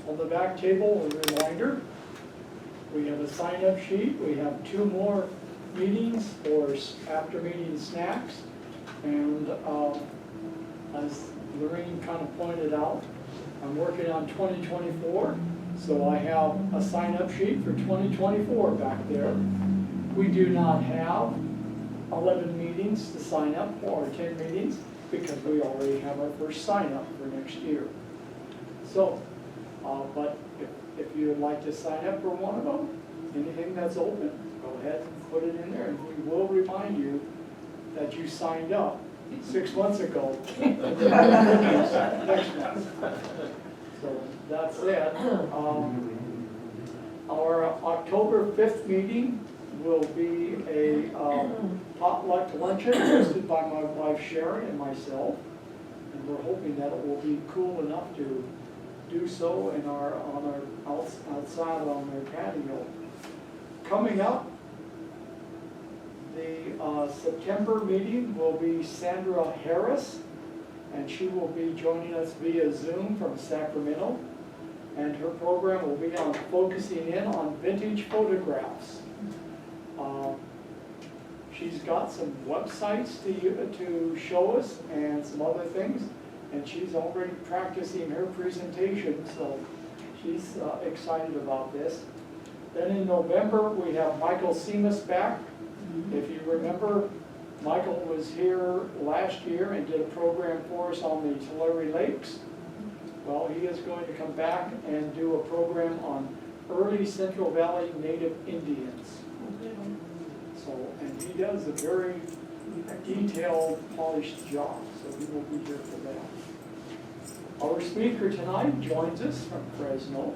On the back table, a reminder, we have a sign-up sheet. We have 2 more meetings for after-meeting snacks. And as Lorraine kind of pointed out, I'm working on 2024. So I have a sign-up sheet for 2024 back there. We do not have 11 meetings to sign up for, or 10 meetings, because we already have our first sign-up for next year. So, but if you would like to sign up for one of them, anything that's open, go ahead and put it in there, and we will remind you that you signed up 6 months ago. Next month. So that's it. Our October 5th meeting will be a potluck luncheon hosted by my wife Sharon and myself. And we're hoping that it will be cool enough to do so in outside on our patio. Coming up, the September meeting will be Sandra Harris, and she will be joining us via Zoom from Sacramento. And her program will be on focusing in on vintage photographs. She's got some websites to show us and some other things, and she's already practicing her presentation, so she's excited about this. Then in November, we have Michael Seamus back. If you remember, Michael was here last year and did a program for us on the Tulare Lakes. Well, he is going to come back and do a program on early Central Valley Native Indians. So, and he does a very detailed, polished job, so he will be here for that. Our speaker tonight joins us from Fresno.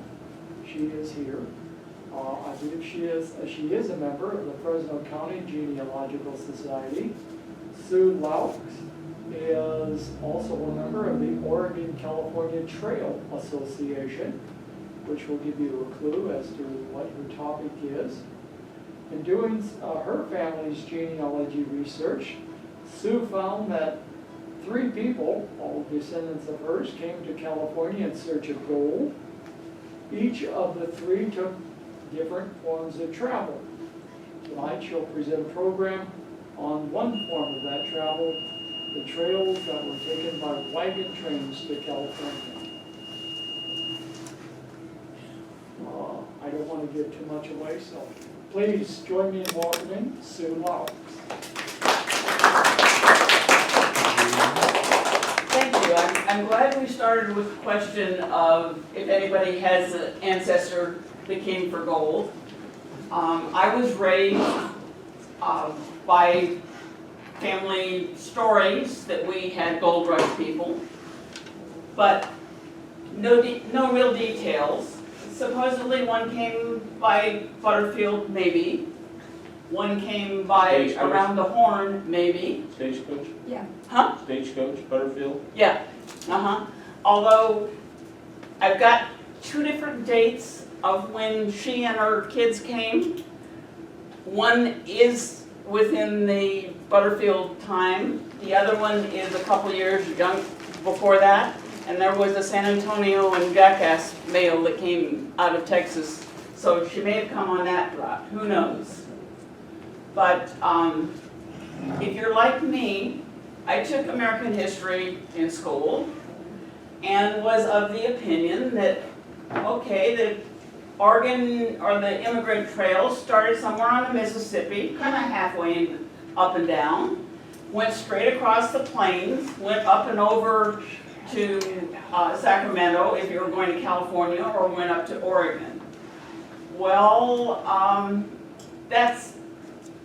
She is here. I believe she is a member of the Fresno County Genealogical Society. Sue Loucks is also a member of the Oregon-California Trail Association, which will give you a clue as to what her topic is. In doing her family's genealogy research, Sue found that 3 people, all descendants of hers, came to California in search of gold. Each of the 3 took different forms of travel. Tonight she'll present a program on one form of that travel, the trails that were taken by wagon trains to California. I don't want to give too much away, so please join me in welcoming Sue Loucks. Thank you. I'm glad we started with the question of if anybody has an ancestor that came for gold. I was raised by family stories that we had gold rush people, but no real details. Supposedly one came by Butterfield, maybe. One came by Stagecoach. around the Horn, maybe. Stagecoach? Yeah. Huh? Stagecoach, Butterfield? Yeah. Although I've got 2 different dates of when she and her kids came. One is within the Butterfield time. The other one is a couple years young before that. And there was a San Antonio and Jackass male that came out of Texas. So she may have come on that route. Who knows? But if you're like me, I took American history in school and was of the opinion that, okay, the Oregon or the immigrant trail started somewhere on the Mississippi, kind of halfway up and down, went straight across the plains, went up and over to Sacramento if you were going to California, or went up to Oregon. Well, that's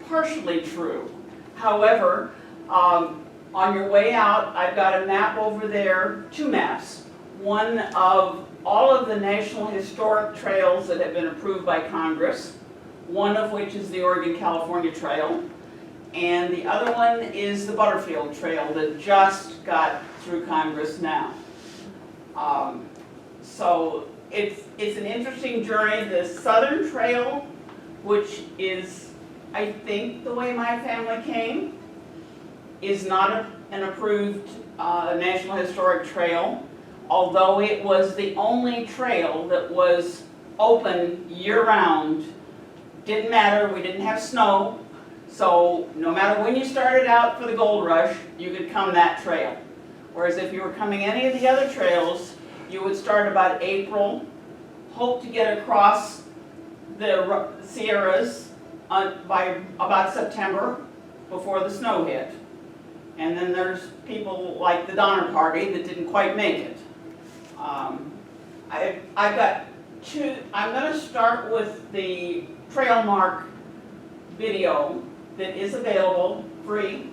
partially true. However, on your way out, I've got a map over there, 2 maps. One of all of the National Historic Trails that have been approved by Congress, one of which is the Oregon-California Trail, and the other one is the Butterfield Trail that just got through Congress now. So it's an interesting journey. The Southern Trail, which is, I think, the way my family came, is not an approved National Historic Trail. although it was the only trail that was open year-round, didn't matter, we didn't have snow, so no matter when you started out for the gold rush, you could come that trail. Whereas if you were coming any of the other trails, you would start about April, hope to get across the Sierras by about September before the snow hit. And then there's people like the Donner Party that didn't quite make it. I've got two. I'm going to start with the trail mark video that is available free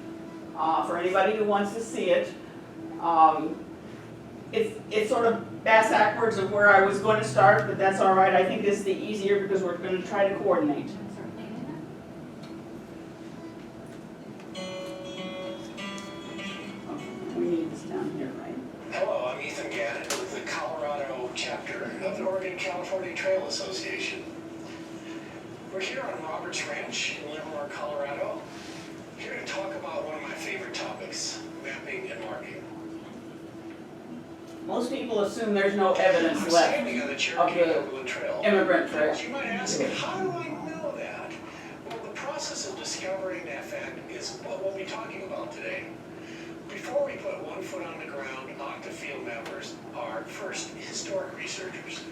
for anybody who wants to see it. It's sort of backwards of where I was going to start, but that's all right. I think it's the easier because we're going to try to coordinate. We need this down here, right? Hello, I'm Ethan Gannon with the Colorado chapter of the Oregon-California Trail Association. We're here on Roberts Ranch in Livermore, Colorado, here to talk about one of my favorite topics, mapping and marking. Most people assume there's no evidence I'm left standing on the Cherokee Overland Trail. immigrant trail. You might ask, how do I know that? Well, the process of discovering that fact is what we'll be talking about today. Before we put one foot on the ground, octa field mappers are first historic researchers.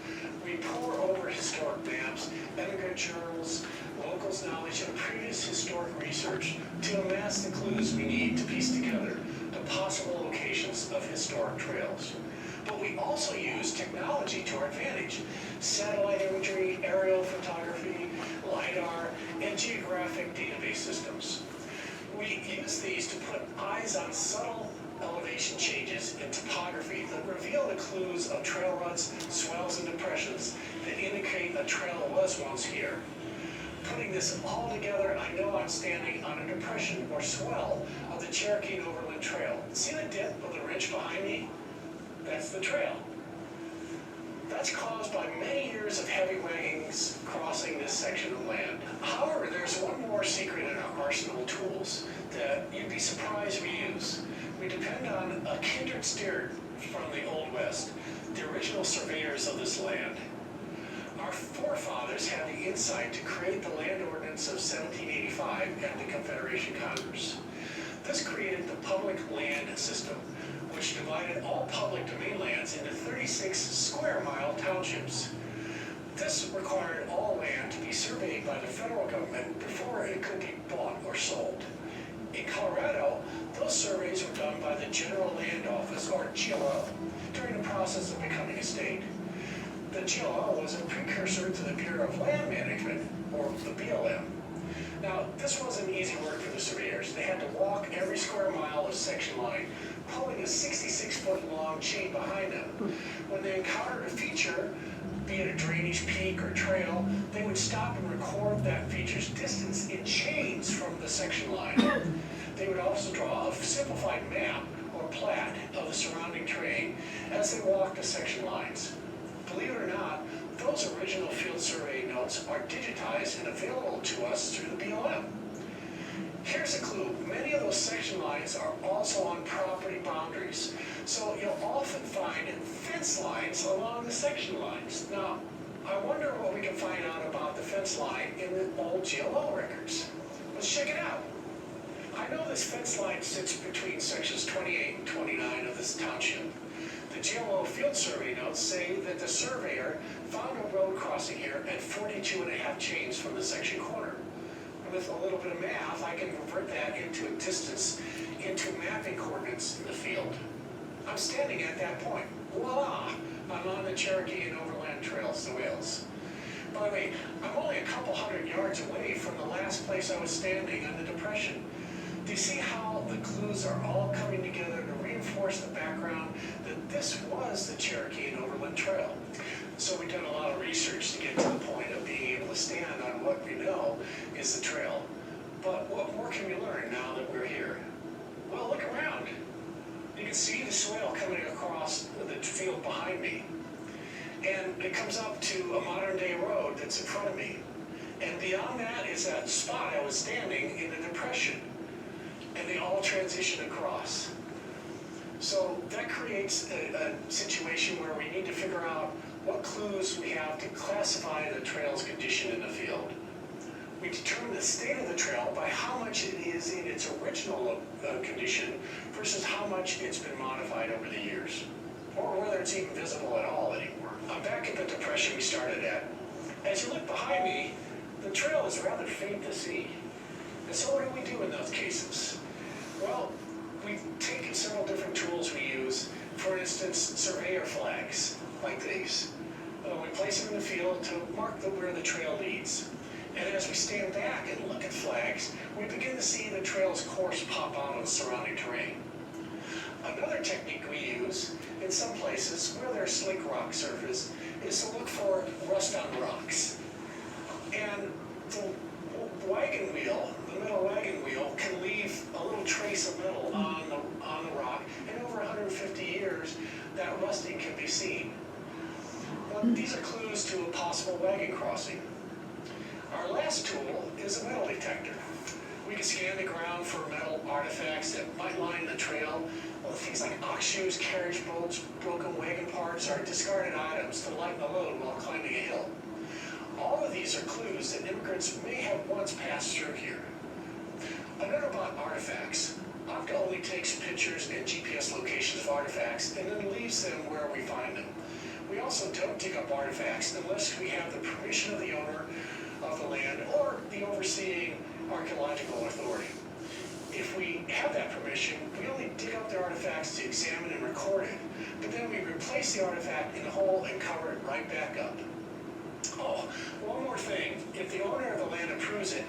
We pore over historic maps, immigrant journals, locals' knowledge, and previous historic research to amass the clues we need to piece together the possible locations of historic trails. But we also use technology to our advantage. Satellite imagery, aerial photography, LiDAR, and geographic database systems. We use these to put eyes on subtle elevation changes in topography that reveal the clues of trail ruts, swells, and depressions that indicate a trail was once here. Putting this all together, I know I'm standing on a depression or swell of the Cherokee Overland Trail. See the dip of the ridge behind me? That's the trail. That's caused by many years of heavy wagons crossing this section of land. However, there's one more secret in our arsenal of tools that you'd be surprised we use. We depend on a kindred spirit from the Old West, the original surveyors of this land. Our forefathers had the insight to create the Land Ordinance of 1785 at the Confederation Congress. This created the public land system, which divided all public domain lands into 36 square mile townships. This required all land to be surveyed by the federal government before it could be bought or sold. In Colorado, those surveys were done by the General Land Office, or GLO, during the process of becoming a state. The GLO was a precursor to the Bureau of Land Management, or the BLM. Now, this wasn't easy work for the surveyors. They had to walk every square mile of section line, pulling a 66-foot-long chain behind them. When they encountered a feature, be it a drainage peak or trail, they would stop and record that feature's distance in chains from the section line. They would also draw a simplified map or plat of the surrounding terrain as they walked the section lines. Believe it or not, those original field survey notes are digitized and available to us through the BLM. Here's a clue. Many of those section lines are also on property boundaries, so you'll often find fence lines along the section lines. Now, I wonder what we can find out about the fence line in the old GLO records. Let's check it out. I know this fence line sits between sections 28 and 29 of this township. The GLO field survey notes say that the surveyor found a road crossing here at 42.5 chains from the section corner. With a little bit of math, I can convert that into a distance into mapping coordinates in the field. I'm standing at that point. Voila! I'm on the Cherokee and Overland Trails, the Wales. By the way, I'm only a couple hundred yards away from the last place I was standing on the depression. Do you see how the clues are all coming together to reinforce the background that this was the Cherokee and Overland Trail? So we've done a lot of research to get to the point of being able to stand on what we know is the trail. But what more can we learn now that we're here? Well, look around. You can see the swale coming across the field behind me. And it comes up to a modern-day road that's in front of me. And beyond that is that spot I was standing in the depression. And they all transition across. So that creates a situation where we need to figure out what clues we have to classify the trail's condition in the field. We determine the state of the trail by how much it is in its original condition versus how much it's been modified over the years, or whether it's even visible at all anymore. I'm back at the depression we started at. As you look behind me, the trail is rather faint to see. And so what do we do in those cases? Well, we've taken several different tools we use. For instance, surveyor flags, like these. We place them in the field to mark where the trail leads. And as we stand back and look at flags, we begin to see the trail's course pop out of the surrounding terrain. Another technique we use in some places where there's slick rock surface is to look for rust on rocks. And the wagon wheel, the metal wagon wheel, can leave a little trace of metal on the rock, and over 150 years, that rusting can be seen. Well, these are clues to a possible wagon crossing. Our last tool is a metal detector. We can scan the ground for metal artifacts that might line the trail. Well, things like ox shoes, carriage bolts, broken wagon parts, or discarded items to lighten the load while climbing a hill. All of these are clues that immigrants may have once passed through here. A note about artifacts. OCTA only takes pictures and GPS locations of artifacts and then leaves them where we find them. We also don't dig up artifacts unless we have the permission of the owner of the land or the overseeing archaeological authority. If we have that permission, we only dig up the artifacts to examine and record it, but then we replace the artifact in the hole and cover it right back up. Oh, one more thing. If the owner of the land approves it,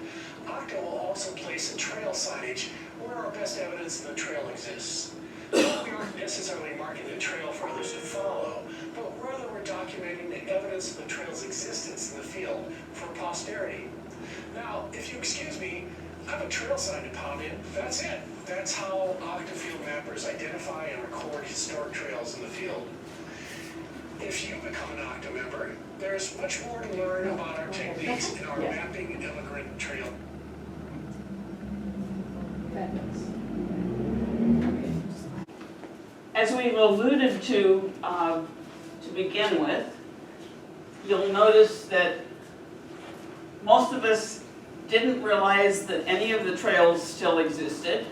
OCTA will also place a trail signage where our best evidence of the trail exists. We aren't necessarily marking the trail for others to follow, but rather we're documenting the evidence of the trail's existence in the field for posterity. Now, if you excuse me, I have a trail sign to pound in. That's it. That's how OCTA field mappers identify and record historic trails in the field. If you become an OCTA member, there's much more to learn about our techniques in our mapping immigrant trail. As we've alluded to begin with, you'll notice that most of us didn't realize that any of the trails still existed.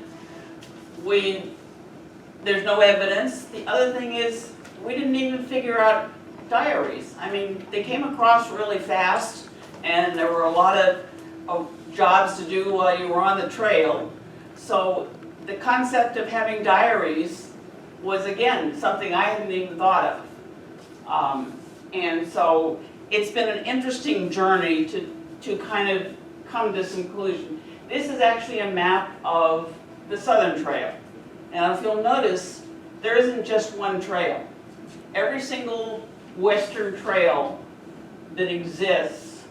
There's no evidence. The other thing is, we didn't even figure out diaries. I mean, they came across really fast, and there were a lot of jobs to do while you were on the trail. So the concept of having diaries was, again, something I hadn't even thought of. And so it's been an interesting journey to kind of come to some conclusion. This is actually a map of the Southern Trail. Now, if you'll notice, there isn't just one trail. Every single Western trail that exists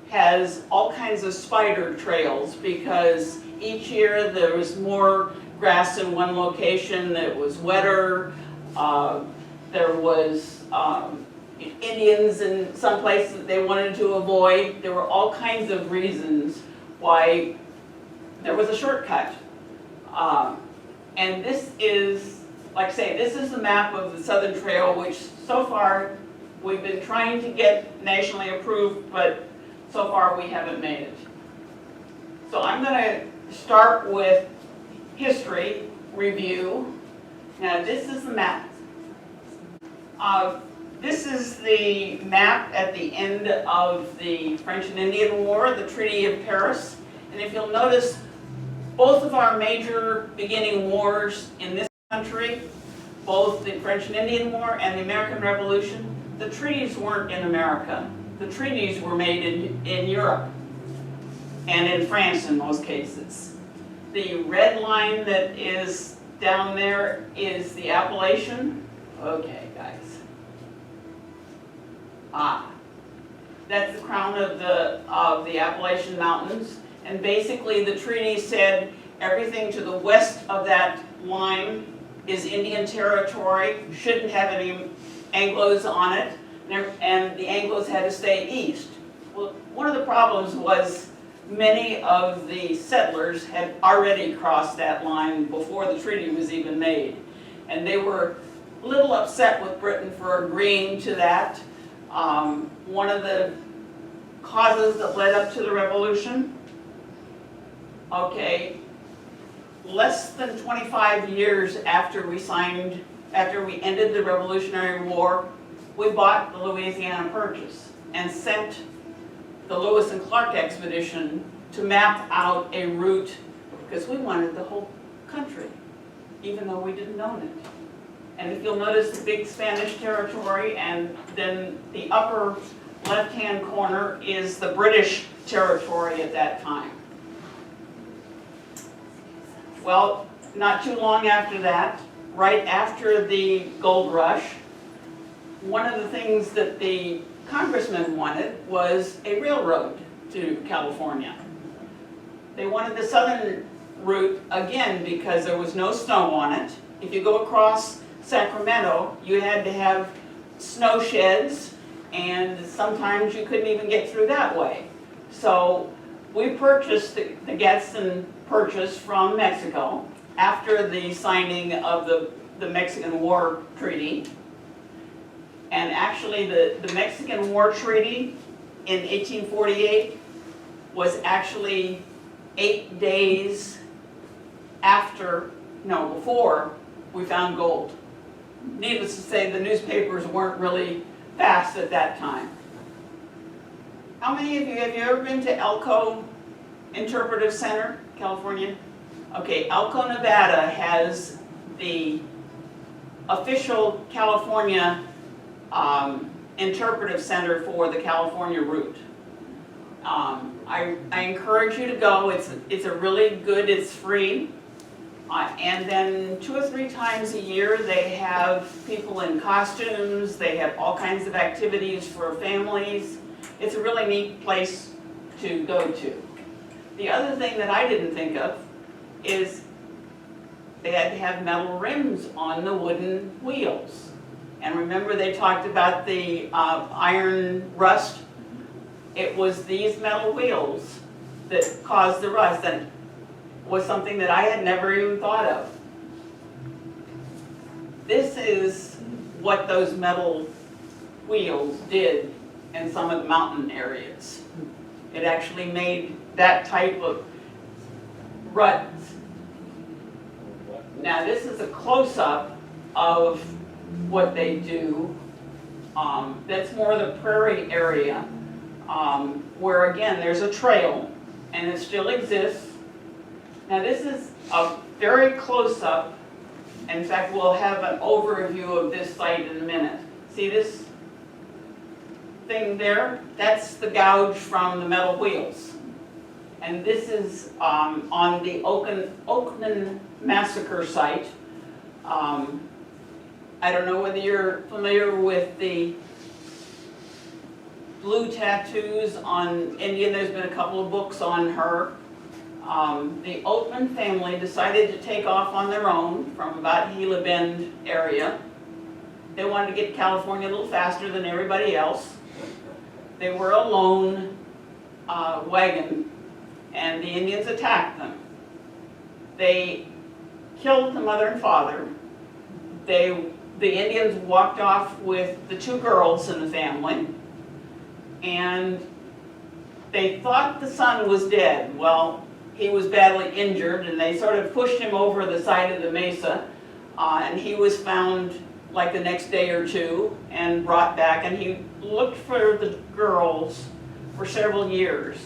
has all kinds of spider trails, because each year there was more grass in one location that was wetter. There was Indians in some places that they wanted to avoid. There were all kinds of reasons why there was a shortcut. And this is, like I say, this is the map of the Southern Trail, which so far we've been trying to get nationally approved, but so far we haven't made it. So I'm going to start with history review. Now this is the map. This is the map at the end of the French and Indian War, the Treaty of Paris. And if you'll notice, both of our major beginning wars in this country, both the French and Indian War and the American Revolution, the treaties weren't in America. The treaties were made in Europe and in France in most cases. The red line that is down there is the Appalachian. Okay, guys. That's the crown of the Appalachian Mountains. And basically the treaty said everything to the west of that line is Indian territory, shouldn't have any Anglos on it, and the Anglos had to stay east. Well, one of the problems was many of the settlers had already crossed that line before the treaty was even made. And they were a little upset with Britain for agreeing to that. One of the causes that led up to the revolution, okay, less than 25 years after we ended the Revolutionary War, we bought the Louisiana Purchase and sent the Lewis and Clark expedition to map out a route, because we wanted the whole country, even though we didn't own it. And if you'll notice the big Spanish territory, and then the upper left-hand corner is the British territory at that time. Well, not too long after that, right after the gold rush, one of the things that the congressman wanted was a railroad to California. They wanted the southern route again because there was no snow on it. If you go across Sacramento, you had to have snow sheds, and sometimes you couldn't even get through that way. So we purchased the Gadsden Purchase from Mexico after the signing of the Mexican War Treaty. And actually the Mexican War Treaty in 1848 was actually 8 days before we found gold. Needless to say, the newspapers weren't really fast at that time. How many of you, have you ever been to Elko Interpretive Center, California? Okay, Elko, Nevada has the official California interpretive center for the California route. I encourage you to go. It's a really good, it's free. And then 2 or 3 times a year they have people in costumes, they have all kinds of activities for families. It's a really neat place to go to. The other thing that I didn't think of is they had to have metal rims on the wooden wheels. And remember they talked about the iron rust? It was these metal wheels that caused the rust, and was something that I had never even thought of. This is what those metal wheels did in some of the mountain areas. It actually made that type of ruts. Now this is a close-up of what they do. That's more the prairie area, where again there's a trail and it still exists. Now this is a very close-up. In fact, we'll have an overview of this site in a minute. See this thing there? That's the gouge from the metal wheels. And this is on the Oakman Massacre site. I don't know whether you're familiar with the blue tattoos on Indian. There's been a couple of books on her. The Oatman family decided to take off on their own from about Gila Bend area. They wanted to get to California a little faster than everybody else. They were a lone wagon, and the Indians attacked them. They killed the mother and father. The Indians walked off with the 2 girls in the family, and they thought the son was dead. Well, he was badly injured, and they sort of pushed him over the side of the mesa, and he was found like the next day or 2 and brought back, and he looked for the girls for several years,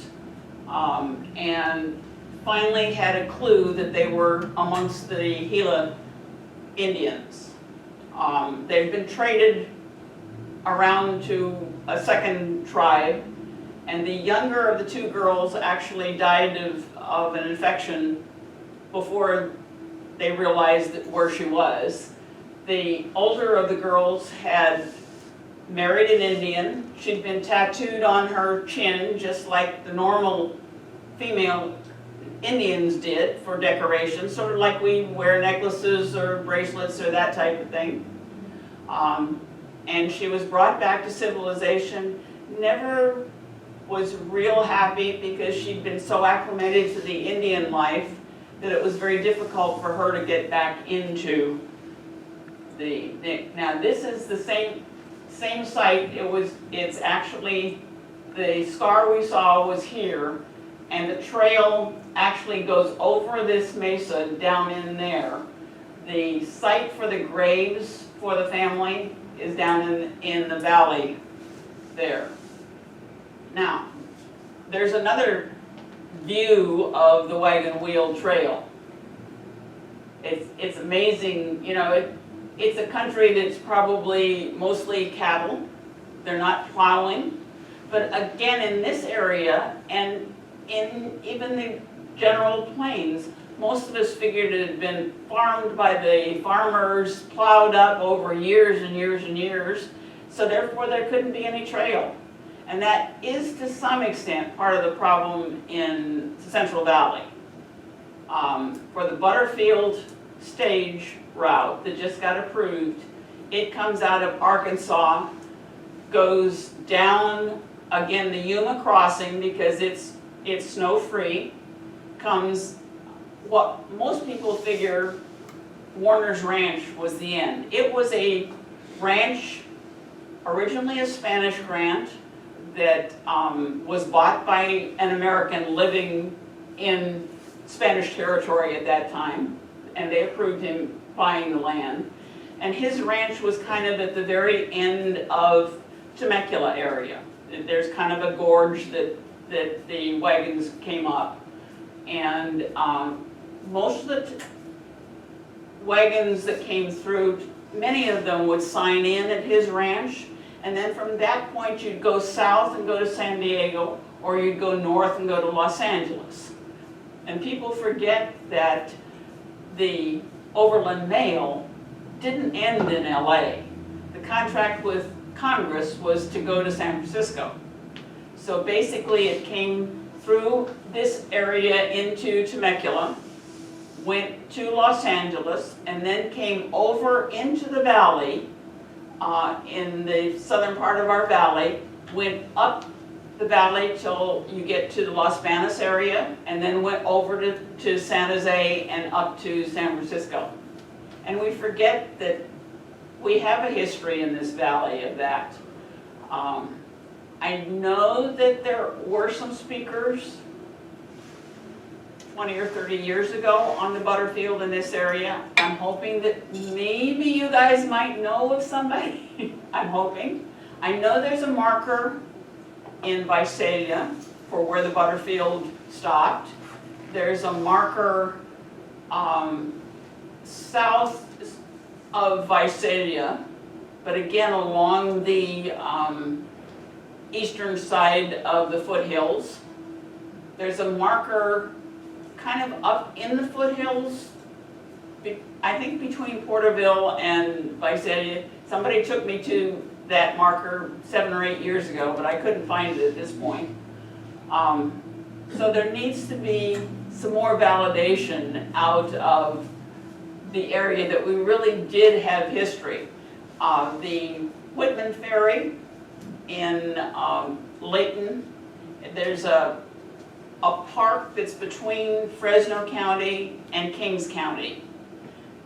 and finally had a clue that they were amongst the Gila Indians. They've been traded around to a second tribe, and the younger of the 2 girls actually died of an infection before they realized where she was. The older of the girls had married an Indian. She'd been tattooed on her chin just like the normal female Indians did for decoration, sort of like we wear necklaces or bracelets or that type of thing. And she was brought back to civilization, never was real happy because she'd been so acclimated to the Indian life that it was very difficult for her to get back into Now this is the same site. It's actually, the scar we saw was here, and the trail actually goes over this mesa down in there. The site for the graves for the family is down in the valley there. Now, there's another view of the Wagon Wheel Trail. It's amazing, you know, it's a country that's probably mostly cattle. They're not plowing. But again, in this area, and in even the general plains, most of us figured it had been farmed by the farmers, plowed up over years and years and years, so therefore there couldn't be any trail. And that is to some extent part of the problem in the Central Valley. For the Butterfield stage route that just got approved, it comes out of Arkansas, goes down, again, the Yuma crossing because it's snow-free, comes what most people figure Warner's Ranch was the end. It was a ranch, originally a Spanish grant, that was bought by an American living in Spanish territory at that time, and they approved him buying the land. And his ranch was kind of at the very end of Temecula area. There's kind of a gorge that the wagons came up, and most of the wagons that came through, many of them would sign in at his ranch, and then from that point you'd go south and go to San Diego, or you'd go north and go to Los Angeles. And people forget that the Overland Mail didn't end in LA. The contract with Congress was to go to San Francisco. So basically it came through this area into Temecula, went to Los Angeles, and then came over into the valley, in the southern part of our valley, went up the valley till you get to the Los Banos area, and then went over to San Jose and up to San Francisco. And we forget that we have a history in this valley of that. I know that there were some speakers 20 or 30 years ago on the Butterfield in this area. I'm hoping that maybe you guys might know of somebody. I'm hoping. I know there's a marker in Visalia for where the Butterfield stopped. There's a marker south of Visalia, but again along the eastern side of the foothills. There's a marker kind of up in the foothills, I think between Porterville and Visalia. Somebody took me to that marker 7 or 8 years ago, but I couldn't find it at this point. So there needs to be some more validation out of the area that we really did have history. The Whitman Ferry in Layton, there's a park that's between Fresno County and Kings County.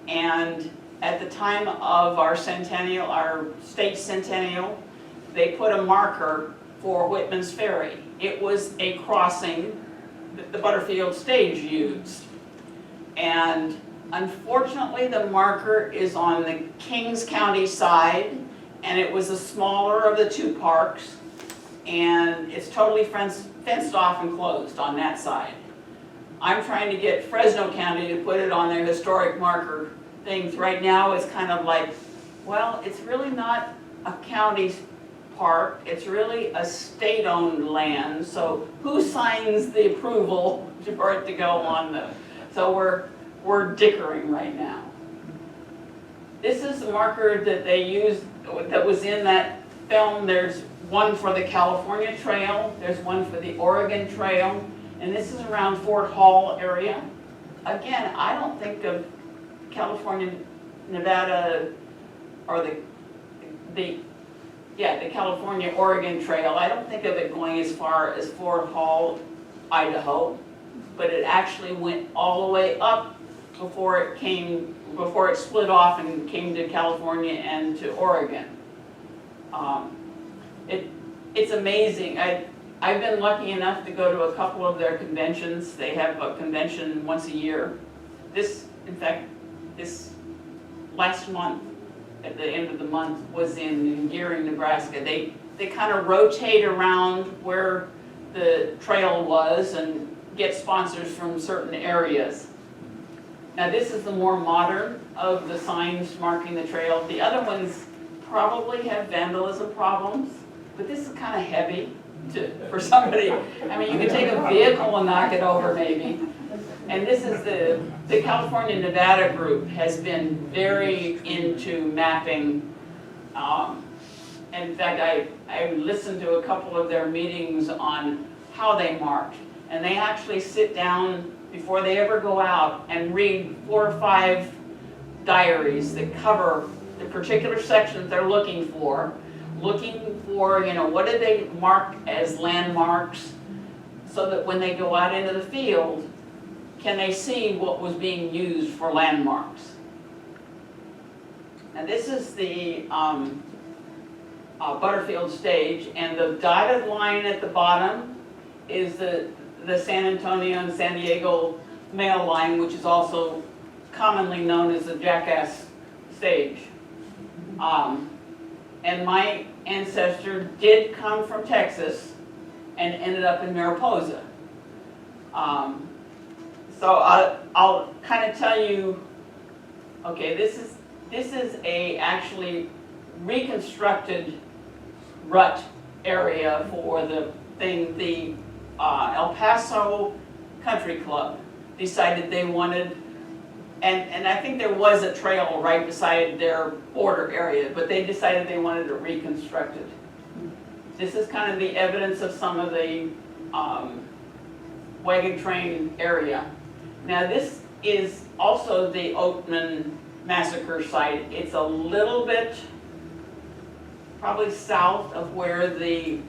And at the time of our centennial, our state centennial, they put a marker for Whitman's Ferry. It was a crossing that the Butterfield stage used. And unfortunately, the marker is on the Kings County side, and it was the smaller of the two parks, and it's totally fenced off and closed on that side. I'm trying to get Fresno County to put it on their historic marker things. Right now, it's kind of like, well, it's really not a county park, it's really a state-owned land, so who signs the approval for it to go on the, so we're dickering right now. This is the marker that they used, that was in that film. There's one for the California Trail, there's one for the Oregon Trail, and this is around Fort Hall area. Again, I don't think of California, Nevada, or the California Oregon Trail. I don't think of it going as far as Fort Hall, Idaho, but it actually went all the way up before it came before it split off and came to California and to Oregon. It's amazing. I've been lucky enough to go to a couple of their conventions. They have a convention once a year. In fact, this last month, at the end of the month, was in Gearing, Nebraska. They kind of rotate around where the trail was and get sponsors from certain areas. Now this is the more modern of the signs marking the trail. The other ones probably have vandalism problems, but this is kind of heavy for somebody. I mean, you could take a vehicle and knock it over maybe. And this is the California Nevada group has been very into mapping. In fact, I listened to a couple of their meetings on how they marked. And they actually sit down before they ever go out and read 4 or 5 diaries that cover the particular sections they're looking for, you know, what did they mark as landmarks, so that when they go out into the field, can they see what was being used for landmarks. Now this is the Butterfield stage, and the dotted line at the bottom is the San Antonio and San Diego mail line, which is also commonly known as the Jackass stage. And my ancestor did come from Texas and ended up in Mariposa. So I'll kind of tell you, okay, this is a actually reconstructed rut area for the thing. The El Paso Country Club decided they wanted, and I think there was a trail right beside their border area, but they decided they wanted it reconstructed. This is kind of the evidence of some of the wagon train area. Now this is also the Oatman massacre site. It's a little bit probably south of where the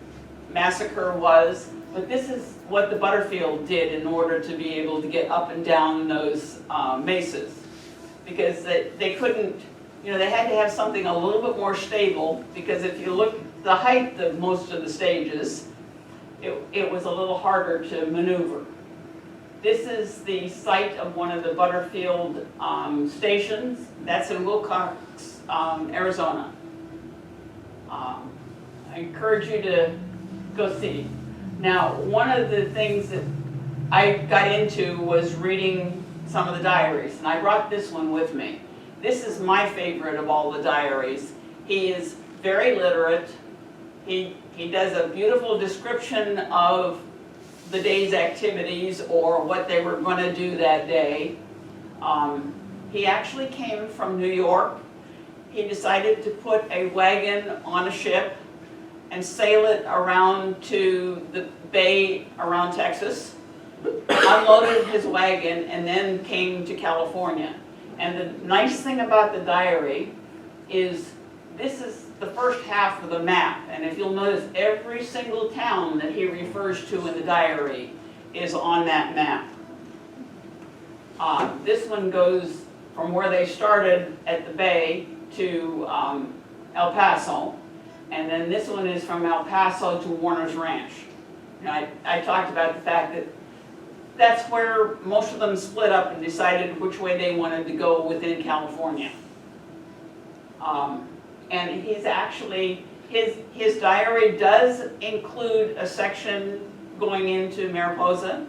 massacre was, but this is what the Butterfield did in order to be able to get up and down those mesas, because they couldn't, you know, they had to have something a little bit more stable, because if you look at the height of most of the stages, it was a little harder to maneuver. This is the site of one of the Butterfield stations. That's in Loucks, Arizona. I encourage you to go see. Now, one of the things that I got into was reading some of the diaries, and I brought this one with me. This is my favorite of all the diaries. He is very literate. He does a beautiful description of the day's activities or what they were going to do that day. He actually came from New York. He decided to put a wagon on a ship and sail it around to the bay around Texas, unloaded his wagon, and then came to California. And the nice thing about the diary is this is the first half of the map, and if you'll notice, every single town that he refers to in the diary is on that map. This one goes from where they started at the bay to El Paso, and then this one is from El Paso to Warner's Ranch. And I talked about the fact that that's where most of them split up and decided which way they wanted to go within California. And he's actually, his diary does include a section going into Mariposa.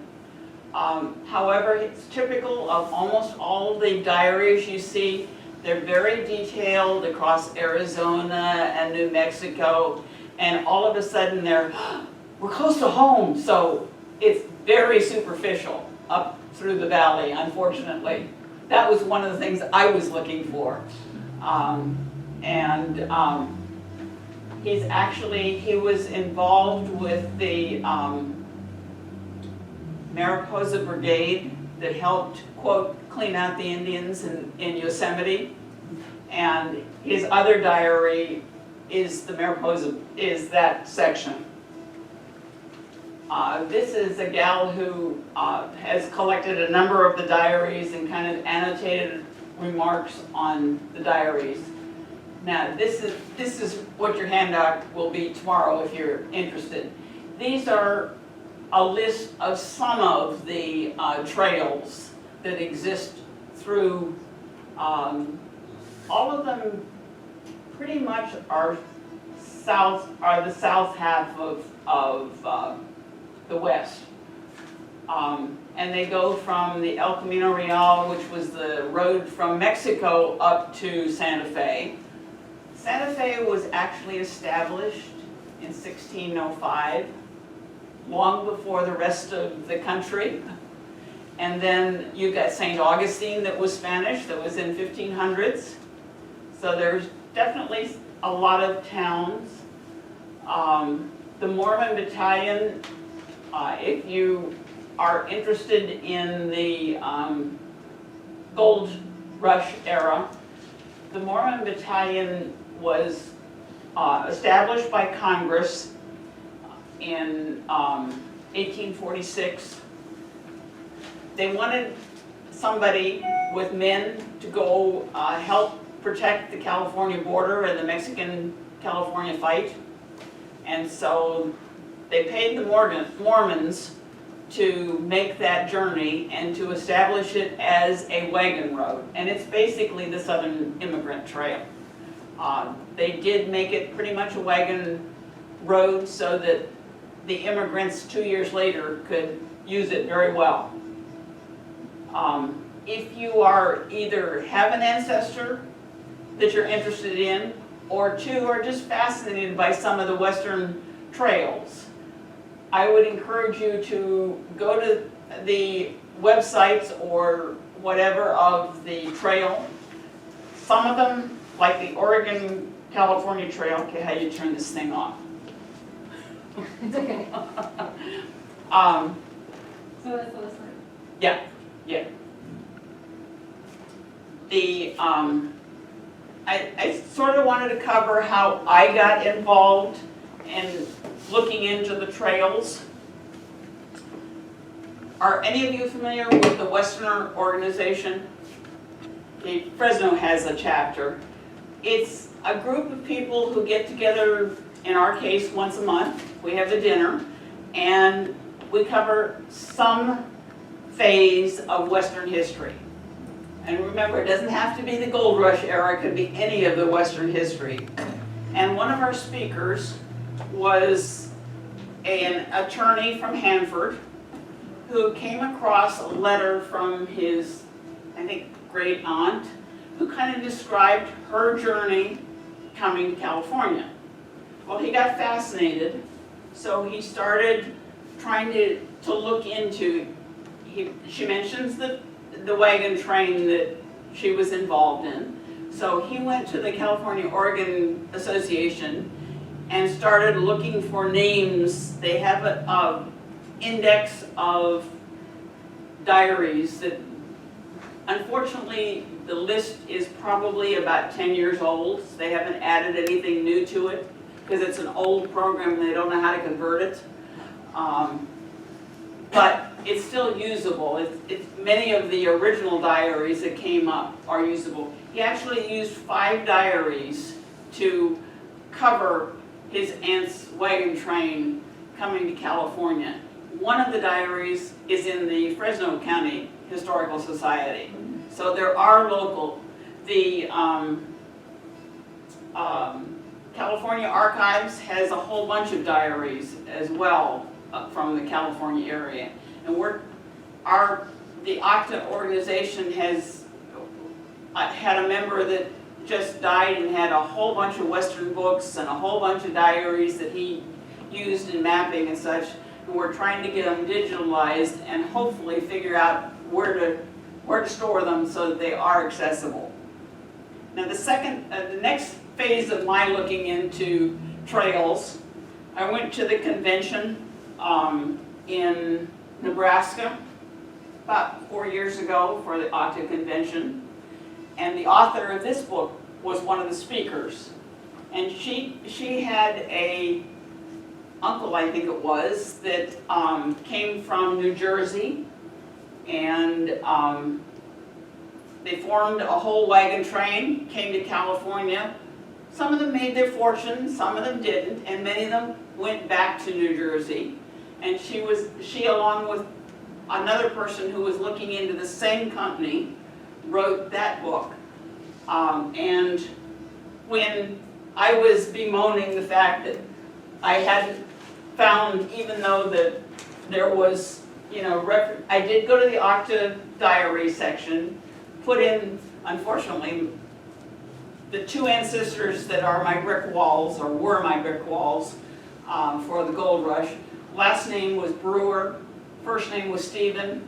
However, it's typical of almost all the diaries you see. They're very detailed across Arizona and New Mexico, and all of a sudden we're close to home, so it's very superficial up through the valley, unfortunately. That was one of the things I was looking for. He was involved with the Mariposa Brigade that helped, quote, clean out the Indians in Yosemite. And his other diary is the Mariposa, is that section. This is a gal who has collected a number of the diaries and kind of annotated remarks on the diaries. Now, this is what your handout will be tomorrow if you're interested. These are a list of some of the trails that exist through, all of them pretty much are the south half of the west. And they go from the El Camino Real, which was the road from Mexico up to Santa Fe. Santa Fe was actually established in 1605, long before the rest of the country. And then you've got St. Augustine that was Spanish, that was in 1500s. So there's definitely a lot of towns. The Mormon Battalion, if you are interested in the gold rush era, the Mormon Battalion was established by Congress in 1846. They wanted somebody with men to go help protect the California border and the Mexican-California fight. And so they paid the Mormons to make that journey and to establish it as a wagon road. And it's basically the Southern Immigrant Trail. They did make it pretty much a wagon road so that the immigrants 2 years later could use it very well. If you are either have an ancestor that you're interested in, or two are just fascinated by some of the Western trails, I would encourage you to go to the websites or whatever of the trail. Some of them, like the Oregon-California Trail, okay, how do you turn this thing off? It's okay. So that's the list. yeah. The, I sort of wanted to cover how I got involved in looking into the trails. Are any of you familiar with the Westerner organization? Okay, Fresno has a chapter. It's a group of people who get together, in our case, once a month. We have a dinner, and we cover some phase of Western history. And remember, it doesn't have to be the gold rush era, it could be any of the Western history. And one of our speakers was an attorney from Hanford who came across a letter from his, I think, great aunt, who kind of described her journey coming to California. Well, he got fascinated, so he started trying to look into, she mentions the wagon train that she was involved in. So he went to the California-Oregon Association and started looking for names. They have an index of diaries that, unfortunately, the list is probably about 10 years old. They haven't added anything new to it because it's an old program and they don't know how to convert it. But it's still usable. Many of the original diaries that came up are usable. He actually used 5 diaries to cover his aunt's wagon train coming to California. One of the diaries is in the Fresno County Historical Society. So there are local. The California Archives has a whole bunch of diaries as well from the California area. And the OCTA organization has had a member that just died and had a whole bunch of Western books and a whole bunch of diaries that he used in mapping and such. And we're trying to get them digitalized and hopefully figure out where to store them so that they are accessible. Now the next phase of my looking into trails, I went to the convention in Nebraska about 4 years ago for the OCTA convention, and the author of this book was one of the speakers, and she had a uncle, I think it was, that came from New Jersey, and They formed a whole wagon train, came to California. Some of them made their fortune, some of them didn't, and many of them went back to New Jersey. And she along with another person who was looking into the same company, wrote that book. And when I was bemoaning the fact that I hadn't found, even though that there was, I did go to the Octa diary section, put in, unfortunately, the two ancestors that are my brick walls, or were my brick walls, for the gold rush. Last name was Brewer, first name was Stephen,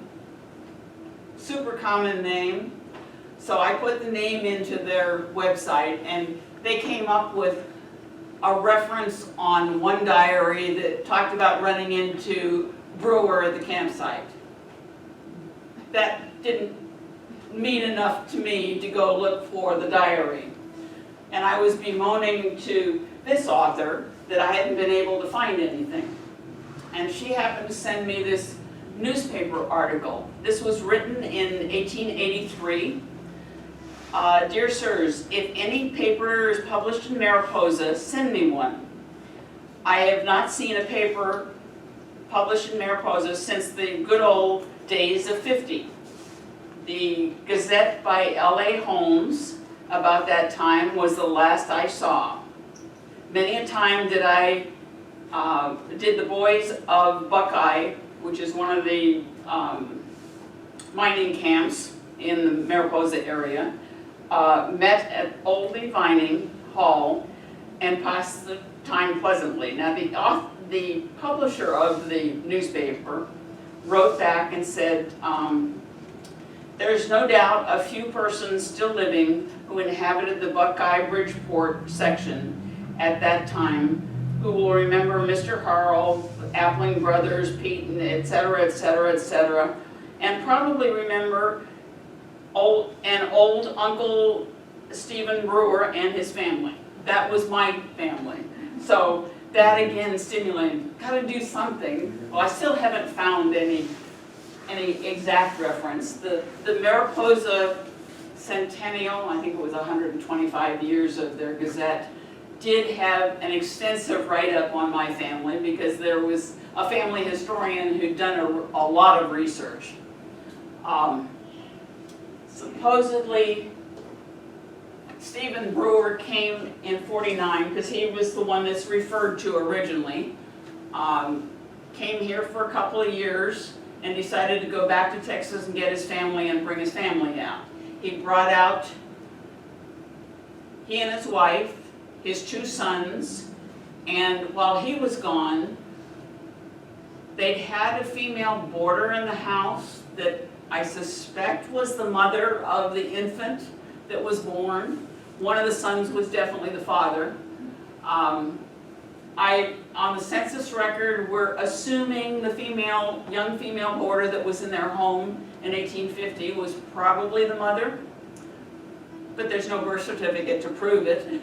super common name. So I put the name into their website, and they came up with a reference on one diary that talked about running into Brewer at the campsite. That didn't mean enough to me to go look for the diary. And I was bemoaning to this author that I hadn't been able to find anything. And she happened to send me this newspaper article. This was written in 1883. Dear sirs, if any paper is published in Mariposa, send me one. I have not seen a paper published in Mariposa since the good old days of '50. The Gazette by L.A. Holmes about that time was the last I saw. Many a time did I did the boys of Buckeye, which is one of the mining camps in the Mariposa area, met at Old Vining Hall and passed the time pleasantly. Now the publisher of the newspaper wrote back and said, there's no doubt a few persons still living who inhabited the Buckeye Bridgeport section at that time who will remember Mr. Harrell, Appling Brothers, Peaton, etc., etc., etc., and probably remember old Uncle Stephen Brewer and his family. That was my family. So that again stimulated, got to do something. Well, I still haven't found any exact reference. The Mariposa Centennial, I think it was 125 years of their Gazette, did have an extensive write-up on my family because there was a family historian who'd done a lot of research. Supposedly, Stephen Brewer came in '49 because he was the one that's referred to originally. Came here for a couple of years and decided to go back to Texas and get his family and bring his family out. He brought out he and his wife, his two sons, and while he was gone, they'd had a female boarder in the house that I suspect was the mother of the infant that was born. One of the sons was definitely the father. On the census record, we're assuming the young female boarder that was in their home in 1850 was probably the mother, but there's no birth certificate to prove it.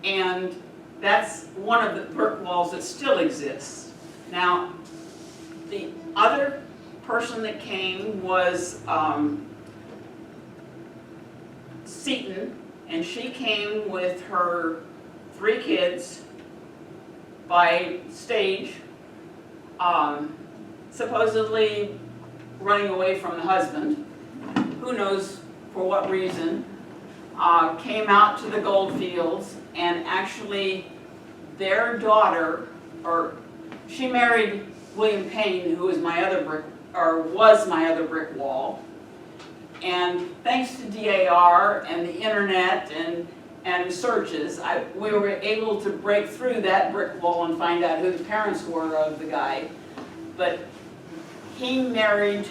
And that's one of the brick walls that still exists. Now, the other person that came was Seton, and she came with her 3 kids by stage, supposedly running away from the husband, who knows for what reason, came out to the gold fields, and actually their daughter, or she married William Payne, who was my other brick wall. And thanks to DAR and the internet and searches, we were able to break through that brick wall and find out who the parents were of the guy. But he married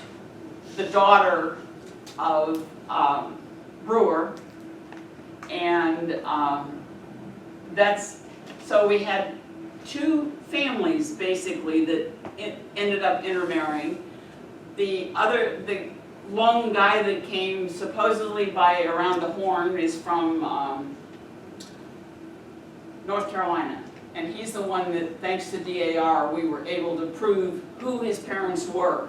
the daughter of Brewer, and so we had 2 families basically that ended up intermarrying. The lone guy that came supposedly by around the Horn is from North Carolina, and he's the one that, thanks to DAR, we were able to prove who his parents were.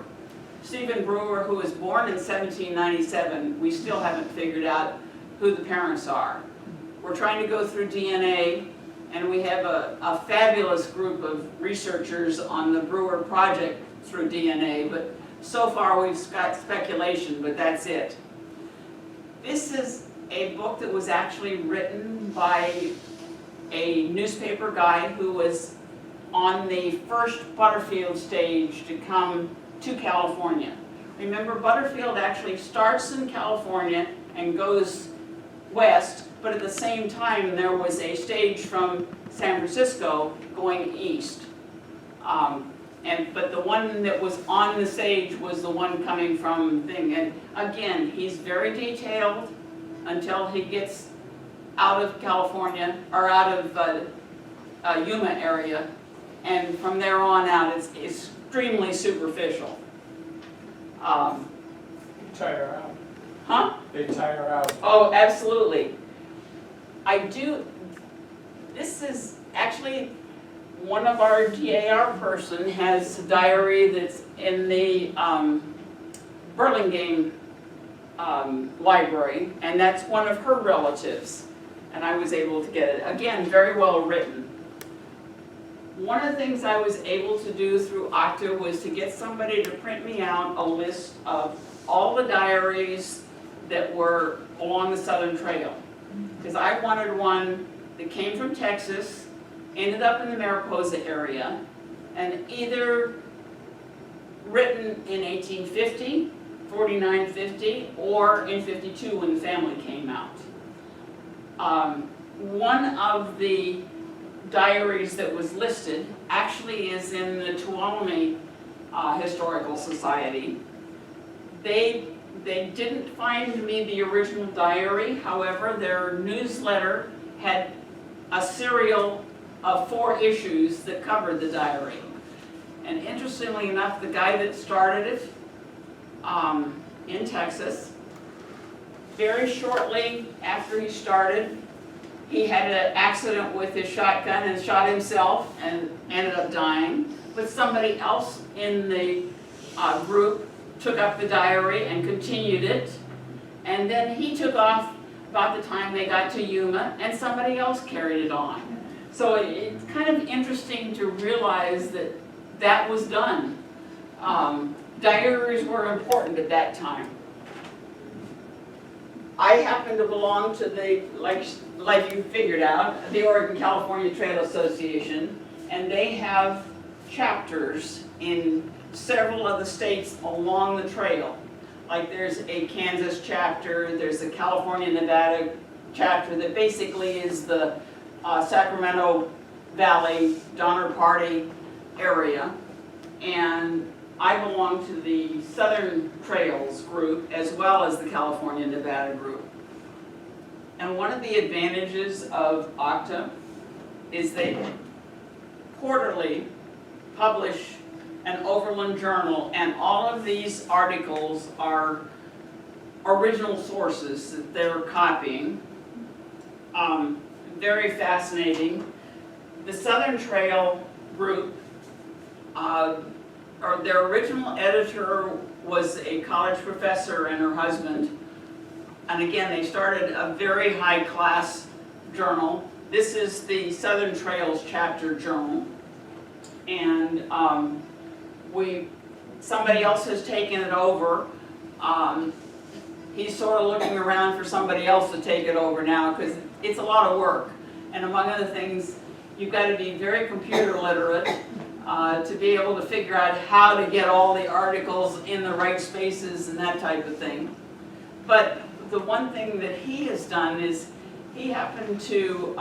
Stephen Brewer, who was born in 1797, we still haven't figured out who the parents are. We're trying to go through DNA, and we have a fabulous group of researchers on the Brewer project through DNA, but so far we've got speculation, but that's it. This is a book that was actually written by a newspaper guy who was on the first Butterfield stage to come to California. Remember, Butterfield actually starts in California and goes west, but at the same time there was a stage from San Francisco going east. But the one that was on the stage was the one coming from thing. And again, he's very detailed until he gets out of California, or out of Yuma area, and from there on out it's extremely superficial. Tire out. Huh? They tire out. Oh, absolutely. This is actually, one of our DAR person has a diary that's in the Burlingame library, and that's one of her relatives. And I was able to get it. Again, very well written. One of the things I was able to do through Okta was to get somebody to print me out a list of all the diaries that were along the Southern Trail. Because I wanted one that came from Texas, ended up in the Mariposa area, and either written in 1850, 49-50, or in 52 when the family came out. One of the diaries that was listed actually is in the Tuolumne Historical Society. They didn't find me the original diary, however, their newsletter had a serial of 4 issues that covered the diary. And interestingly enough, the guy that started it in Texas, very shortly after he started, he had an accident with his shotgun and shot himself and ended up dying. But somebody else in the group took up the diary and continued it. And then he took off about the time they got to Yuma, and somebody else carried it on. So it's kind of interesting to realize that that was done. Diaries were important at that time. I happen to belong to the, like you figured out, the Oregon-California Trail Association, and they have chapters in several of the states along the trail. Like there's a Kansas chapter, there's a California-Nevada chapter that basically is the Sacramento Valley, Donner Party area. And I belong to the Southern Trails group as well as the California-Nevada group. And one of the advantages of Okta is they quarterly publish an Overland Journal, and all of these articles are original sources that they're copying. Very fascinating. The Southern Trail group, or their original editor was a college professor and her husband. And again, they started a very high-class journal. This is the Southern Trails chapter journal. And somebody else has taken it over. He's sort of looking around for somebody else to take it over now because it's a lot of work. And among other things, you've got to be very computer literate to be able to figure out how to get all the articles in the right spaces and that type of thing. But the one thing that he has done is he happened to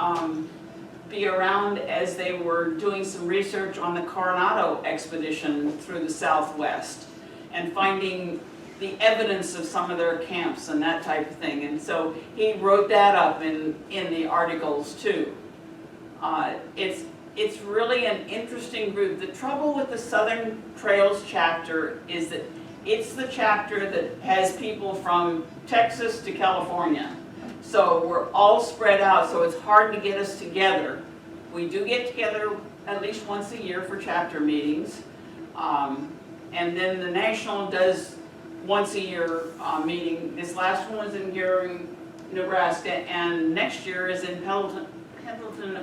be around as they were doing some research on the Coronado expedition through the Southwest and finding the evidence of some of their camps and that type of thing. And so he wrote that up in the articles too. It's really an interesting group. The trouble with the Southern Trails chapter is that it's the chapter that has people from Texas to California. So we're all spread out, so it's hard to get us together. We do get together at least once a year for chapter meetings. And then the national does once a year meeting. This last one was in Gary, Nebraska, and next year is in Pendleton,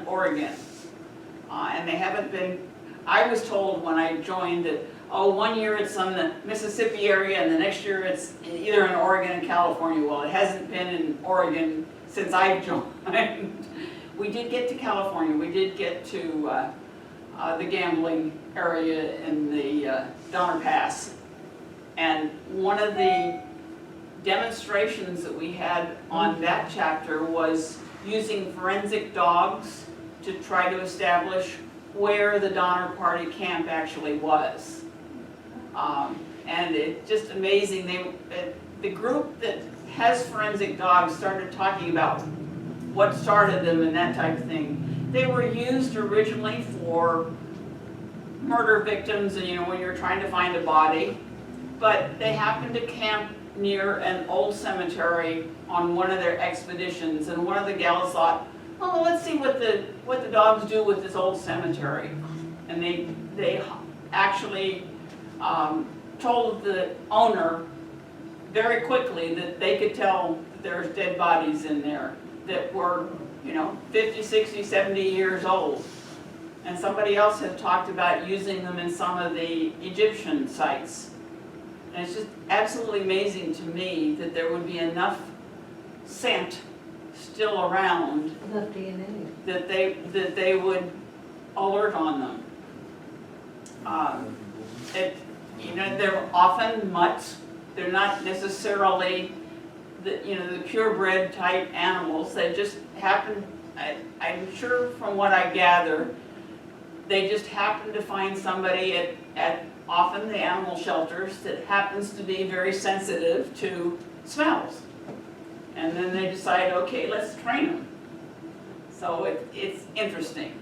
Oregon. And they haven't been, I was told when I joined that, oh, 1 year it's on the Mississippi area and the next year it's either in Oregon and California. Well, it hasn't been in Oregon since I've joined. We did get to California. We did get to the gambling area in the Donner Pass. And one of the demonstrations that we had on that chapter was using forensic dogs to try to establish where the Donner Party camp actually was. And it's just amazing. The group that has forensic dogs started talking about what started them and that type of thing. They were used originally for murder victims and, you know, when you're trying to find a body, but they happened to camp near an old cemetery on one of their expeditions, and one of the gals thought, oh, let's see what the dogs do with this old cemetery. And they actually told the owner very quickly that they could tell that there's dead bodies in there that were, you know, 50, 60, 70 years old. And somebody else had talked about using them in some of the Egyptian sites. And it's just absolutely amazing to me that there would be enough scent still around Enough DNA. that they would alert on them. You know, they're often mutts. They're not necessarily the purebred type animals. They just happen, I'm sure from what I gather, they just happen to find somebody at often the animal shelters that happens to be very sensitive to smells. And then they decide, okay, let's train them. So it's interesting.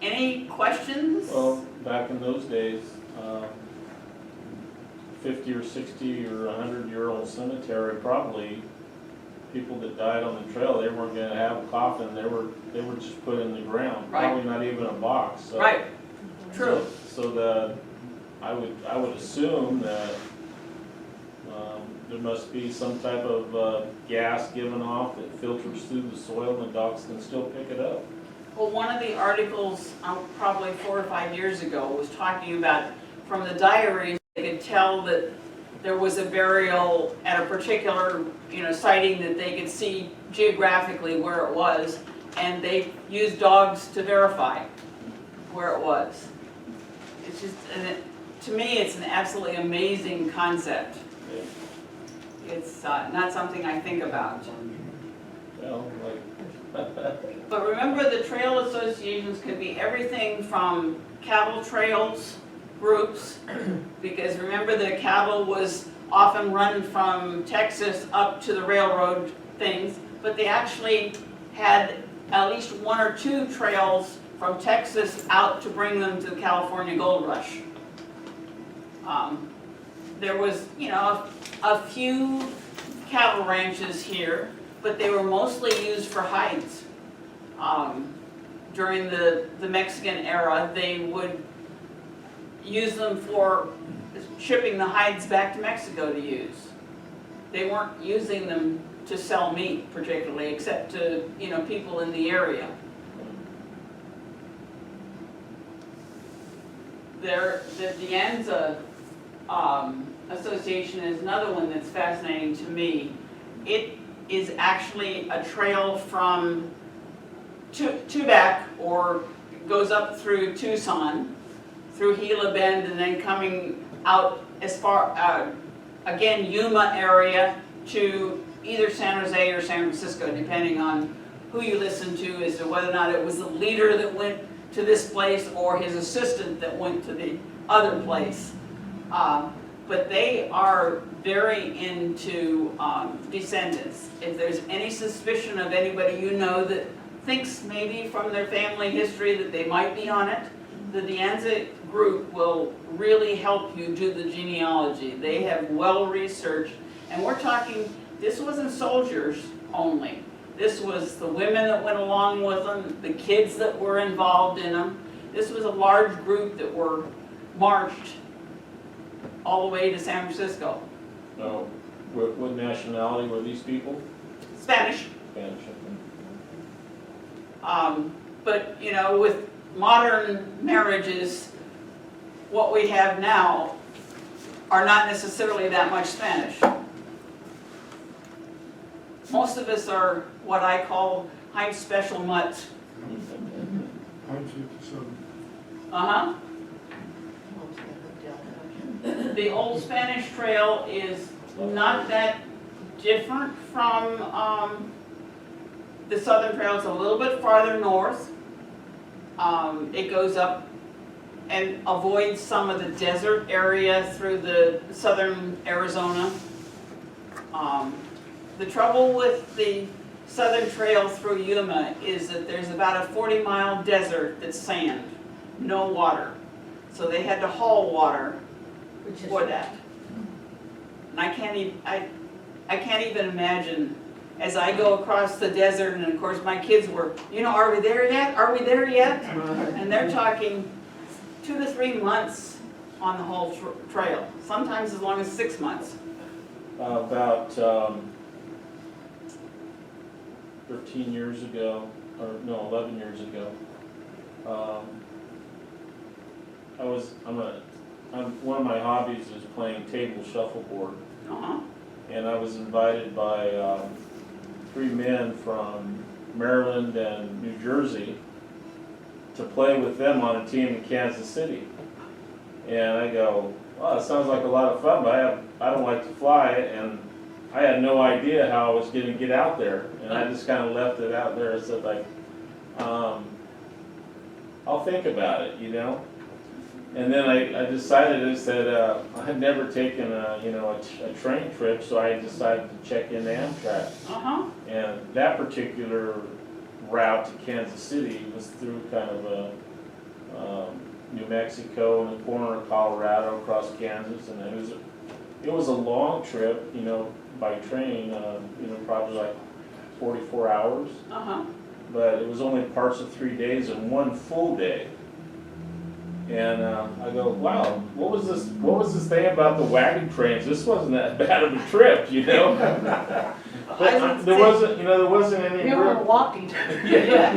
Any questions? Well, back in those days, 50 or 60 or 100-year-old cemetery, probably people that died on the trail, they weren't going to have a coffin. They were just put in the ground. Right. Probably not even a box. So, Right. True. So I would assume that there must be some type of gas given off that filters through the soil and the dogs can still pick it up. Well, one of the articles, probably 4 or 5 years ago, was talking about, from the diaries, they could tell that there was a burial at a particular, siting that they could see geographically where it was, and they used dogs to verify where it was. It's just, to me, it's an absolutely amazing concept. Yeah. It's not something I think about. Well, But remember, the trail associations could be everything from cattle trails groups, because remember the cattle was often run from Texas up to the railroad things, but they actually had at least 1 or 2 trails from Texas out to bring them to the California Gold Rush. There was, a few cattle ranches here, but they were mostly used for hides. During the Mexican era, they would use them for shipping the hides back to Mexico to use. They weren't using them to sell meat particularly, except to, people in the area. The De Anza Association is another one that's fascinating to me. It is actually a trail from Tubac, or goes up through Tucson, through Gila Bend, and then coming out as far, again, Yuma area to either San Jose or San Francisco, depending on who you listen to as to whether or not it was the leader that went to this place or his assistant that went to the other place. But they are very into descendants. If there's any suspicion of anybody that thinks maybe from their family history that they might be on it, the De Anza group will really help you do the genealogy. They have well researched, and we're talking, this wasn't soldiers only. This was the women that went along with them, the kids that were involved in them. This was a large group that were marched all the way to San Francisco. No, what nationality were these people? Spanish. Spanish, I think. But, you know, with modern marriages, what we have now are not necessarily that much Spanish. Most of us are what I call Heinz Special Mutts. Uh-huh. The Old Spanish Trail is not that different from the Southern Trail. It's a little bit farther north. It goes up and avoids some of the desert area through the southern Arizona. The trouble with the Southern Trail through Yuma is that there's about a 40-mile desert that's sand, no water. So they had to haul water for that. And I can't even imagine, as I go across the desert, and of course my kids were, you know, are we there yet? Are we there yet? And they're talking 2 to 3 months on the whole trail, sometimes as long as 6 months. About 13 years ago, or no, 11 years ago, one of my hobbies is playing table shuffleboard. Uh-huh. And I was invited by 3 men from Maryland and New Jersey to play with them on a team in Kansas City. And I go, well, it sounds like a lot of fun, but I don't like to fly, and I had no idea how I was going to get out there. And I just kind of left it out there and said, like, I'll think about it, you know. And then I decided, I said, I'd never taken a train trip, so I decided to check in Amtrak. Uh-huh. And that particular route to Kansas City was through kind of New Mexico and the corner of Colorado across Kansas, and it was a long trip, you know, by train, probably like 44 hours. Uh-huh. But it was only parts of 3 days and 1 full day. And I go, wow, what was this thing about the wagon trains? This wasn't that bad of a trip, you know. But there wasn't any. We were walking. Yeah.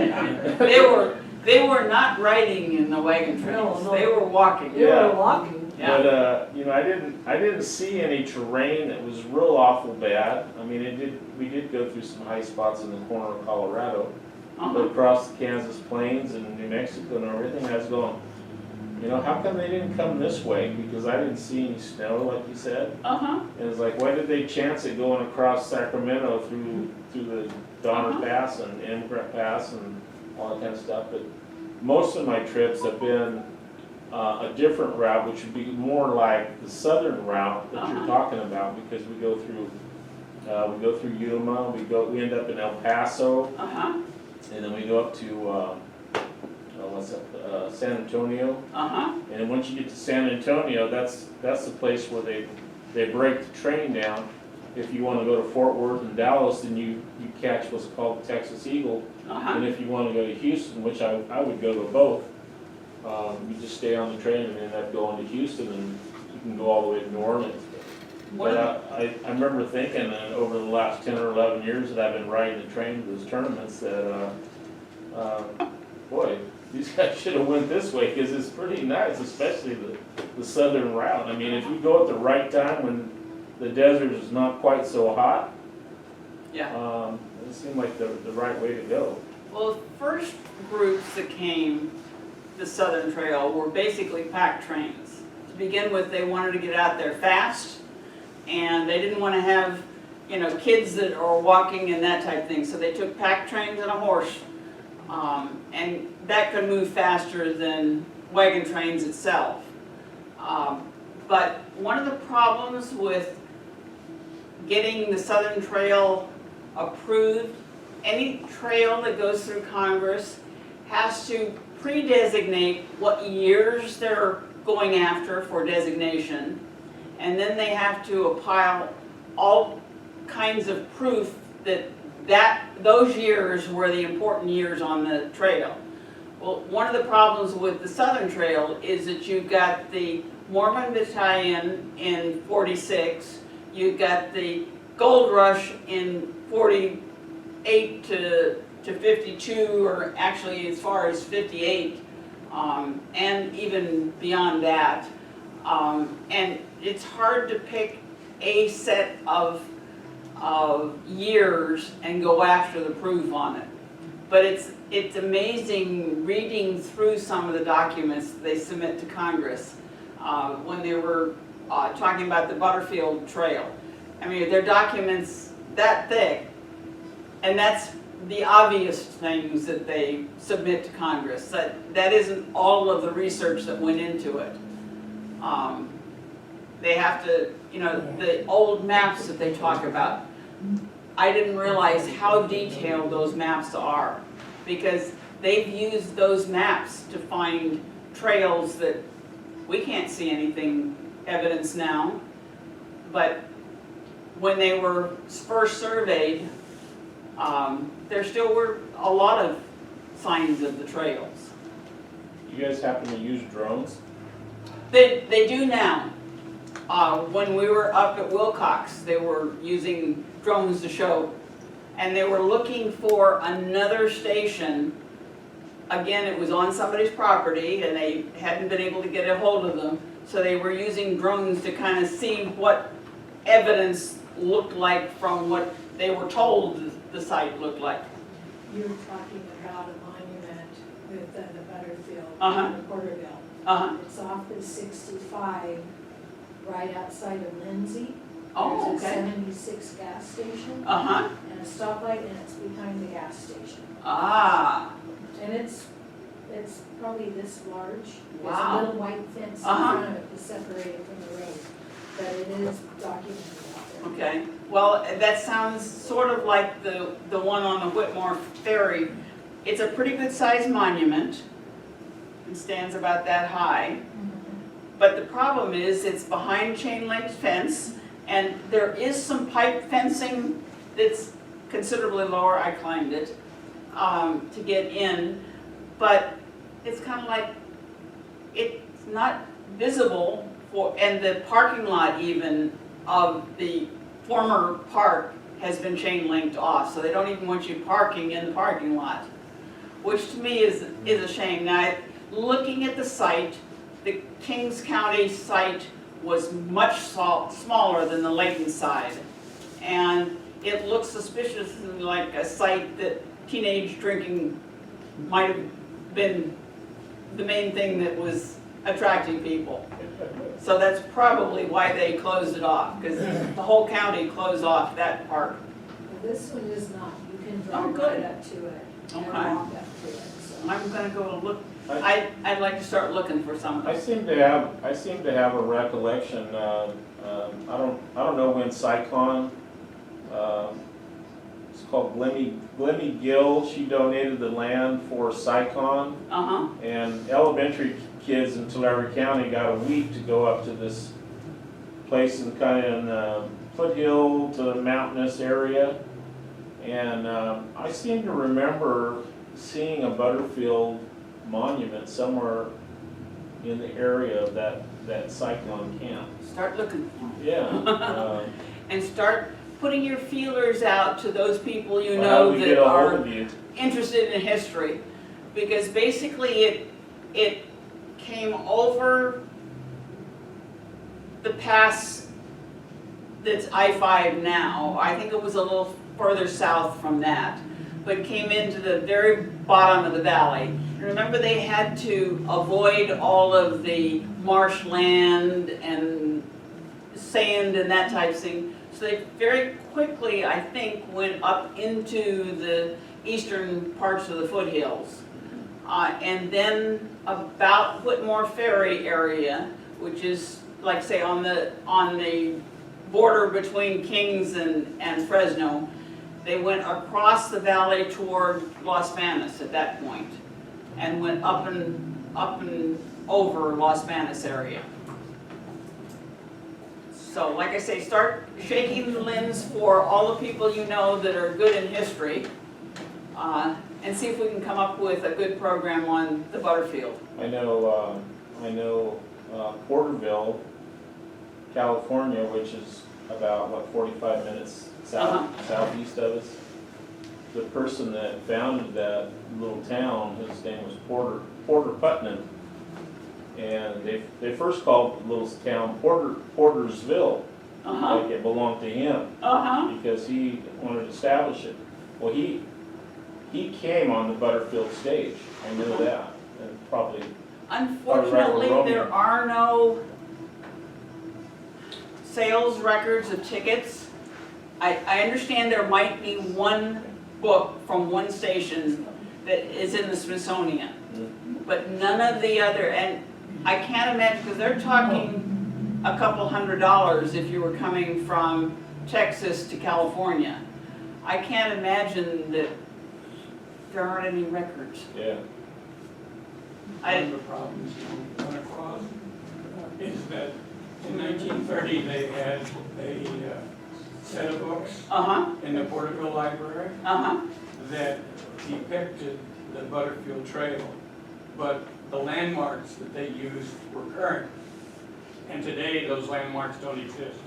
They were not riding in the wagon trains. No. They were walking. We were walking. Yeah. But I didn't see any terrain that was real awful bad. I mean, we did go through some high spots in the corner of Colorado, but Uh-huh. across the Kansas plains and New Mexico and everything, I was going, you know, how come they didn't come this way? Because I didn't see any snow, like you said. Uh-huh. And it's like, why did they chance it going across Sacramento through the Donner Uh-huh. Pass and Emgret Pass and all that kind of stuff? But most of my trips have been a different route, which would be more like the southern route that you're Uh-huh. talking about, because we go through Yuma, we end up in El Paso, Uh-huh. and then we go up to San Antonio. Uh-huh. And once you get to San Antonio, that's the place where they break the train down. If you want to go to Fort Worth and Dallas, then you catch what's called the Texas Eagle. Uh-huh. And if you want to go to Houston, which I would go to both, you just stay on the train and end up going to Houston, and you can go all the way to New Orleans. What- But I remember thinking that over the last 10 or 11 years that I've been riding the train to those tournaments that, boy, these guys should have went this way, because it's pretty nice, especially the southern route. I mean, if you go at the right time when the desert is not quite so hot, Yeah. it seemed like the right way to go. Well, the first groups that came the Southern Trail were basically pack trains. To begin with, they wanted to get out there fast, and they didn't want to have, kids that are walking and that type of thing. So they took pack trains and a horse, and that could move faster than wagon trains itself. But one of the problems with getting the Southern Trail approved, any trail that goes through Congress has to pre-designate what years they're going after for designation, and then they have to pile all kinds of proof that those years were the important years on the trail. Well, one of the problems with the Southern Trail is that you've got the Mormon Battalion in 46, you've got the Gold Rush in 48 to 52, or actually as far as 58, and even beyond that. And it's hard to pick a set of years and go after the proof on it. But it's amazing reading through some of the documents they submit to Congress when they were talking about the Butterfield Trail. I mean, they're documents that thick, and that's the obvious things that they submit to Congress. That isn't all of the research that went into it. They have to, you know, the old maps that they talk about, I didn't realize how detailed those maps are, because they've used those maps to find trails that we can't see anything evidence now, but when they were first surveyed, there still were a lot of signs of the trails. You guys happen to use drones? They do now. When we were up at Wilcox, they were using drones to show, and they were looking for another station. Again, it was on somebody's property, and they hadn't been able to get a hold of them, so they were using drones to kind of see what evidence looked like from what they were told the site looked like. You're talking about a monument with the Butterfield, Uh-huh. the Porterville. Uh-huh. It's off the 65, right outside of Lindsay. Oh, There's a okay. 76 gas station Uh-huh. and a stoplight, and it's behind the gas station. Ah. And it's probably this large. Wow. There's a little white fence in Uh-huh. front of it to separate it from the road, but it is documented out there. Okay, well, that sounds sort of like the one on the Whitmore Ferry. It's a pretty good sized monument. It stands about that high. But the problem is it's behind chain link fence, and there is some pipe fencing that's considerably lower. I climbed it to get in, but it's kind of like, it's not visible for, and the parking lot even of the former park has been chain linked off, so they don't even want you parking in the parking lot, which to me is a shame. Now, looking at the site, the Kings County site was much smaller than the Layton side, and it looks suspiciously like a site that teenage drinking might have been the main thing that was attracting people. So that's probably why they closed it off, because the whole county closed off that part. Well, this one is not. You can Oh, drive good. right up to it and Okay. walk up to it, so. I'm gonna go look, I'd like to start looking for some of I those. seem to have a recollection, I don't know when Sycon, it's called Glemmy Gill, she donated the land for Sycon, Uh-huh, and elementary kids in Tulare County got a week to go up to this place in kind of in the foothill to mountainous area. And I seem to remember seeing a Butterfield monument somewhere in the area of that cyclone camp. start looking for them. Yeah. And start putting your feelers out to those people you How do know we that get a hold are of you? interested in history. Because basically it came over the pass that's I-5 now. I think it was a little further south from that, but came into the very bottom of the valley. Remember, they had to avoid all of the marshland and sand and that type of thing. So they very quickly, I think, went up into the eastern parts of the foothills. And then about Whitmore Ferry area, which is, like say, on the border between Kings and Fresno, they went across the valley toward Las Manas at that point, and went up and over Las Manas area. So, like I say, start shaking the limbs for all the people you know that are good in history. and see if we can come up with a good program on the Butterfield. I know Porterville, California, which is about, what, 45 minutes southeast of us. The person that founded that little town, his name was Porter Putnam. And they first called the little town Portersville, like it belonged to him, because he wanted to establish it. Well, he came on the Butterfield stage, I know that, and probably. Unfortunately, there are no sales records of tickets. I understand there might be one book from one station that is in the Smithsonian, but none of the other, and I can't imagine, because they're talking a couple $100 if you were coming from Texas to California. I can't imagine that there aren't any records. Yeah. One of the problems you run across is that in 1930 they had a set of books in the Porterville Library that depicted the Butterfield Trail, but the landmarks that they used were current, and today those landmarks don't exist.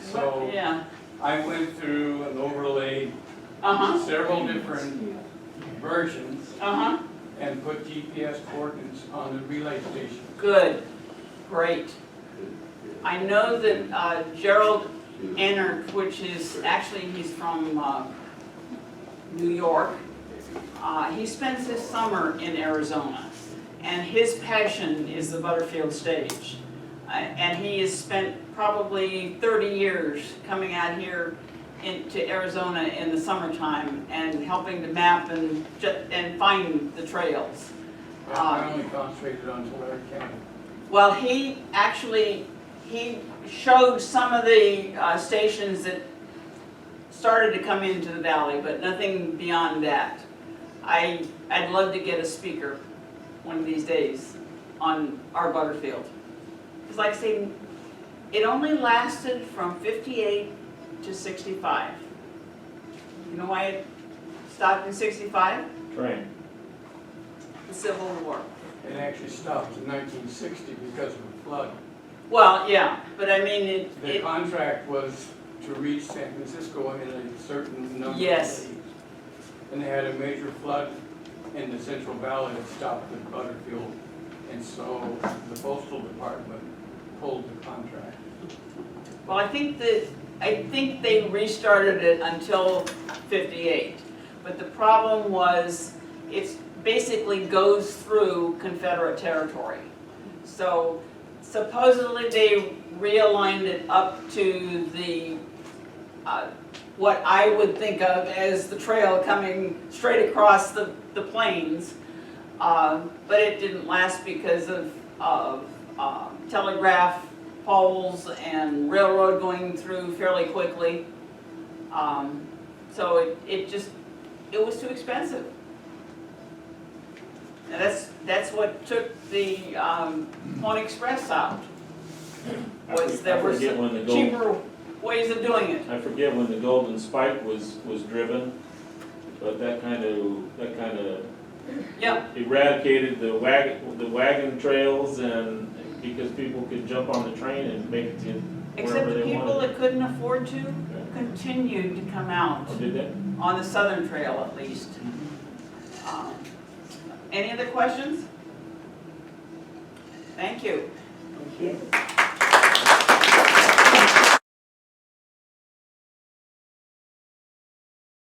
So Yeah. I went through and overlaid several different versions and put GPS coordinates on the relay station. Good, great. I know that Gerald Ennert, which is, actually he's from New York, he spends his summer in Arizona, and his passion is the Butterfield stage. And he has spent probably 30 years coming out here into Arizona in the summertime and helping to map and find the trails. I only concentrated on Tulare County. Well, he showed some of the stations that started to come into the valley, but nothing beyond that. I'd love to get a speaker one of these days on our Butterfield. Because like I say, it only lasted from 58 to 65. You know why it stopped in 65? Train. The Civil War. It actually stopped in 1960 because of a flood. Well, yeah, but I mean, The contract was to reach San Francisco in a certain number of Yes. days. And they had a major flood in the Central Valley that stopped at Butterfield. And so the Postal Department pulled the contract. well, I think they restarted it until 58. But the problem was, it basically goes through Confederate territory. So supposedly they realigned it up to the, what I would think of as the trail coming straight across the plains. But it didn't last because of telegraph poles and railroad going through fairly quickly. So it was too expensive. And that's what took the Pony Express out. There were some cheaper ways of doing it. I forget when the Golden Spike was driven, but that kind of Yep, eradicated the wagon trails, and because people could jump on the train and make it to except wherever the they people wanted. that couldn't afford to continued to come out Oh, did they? on the Southern Trail at least. Any other questions? Thank you. Thank you.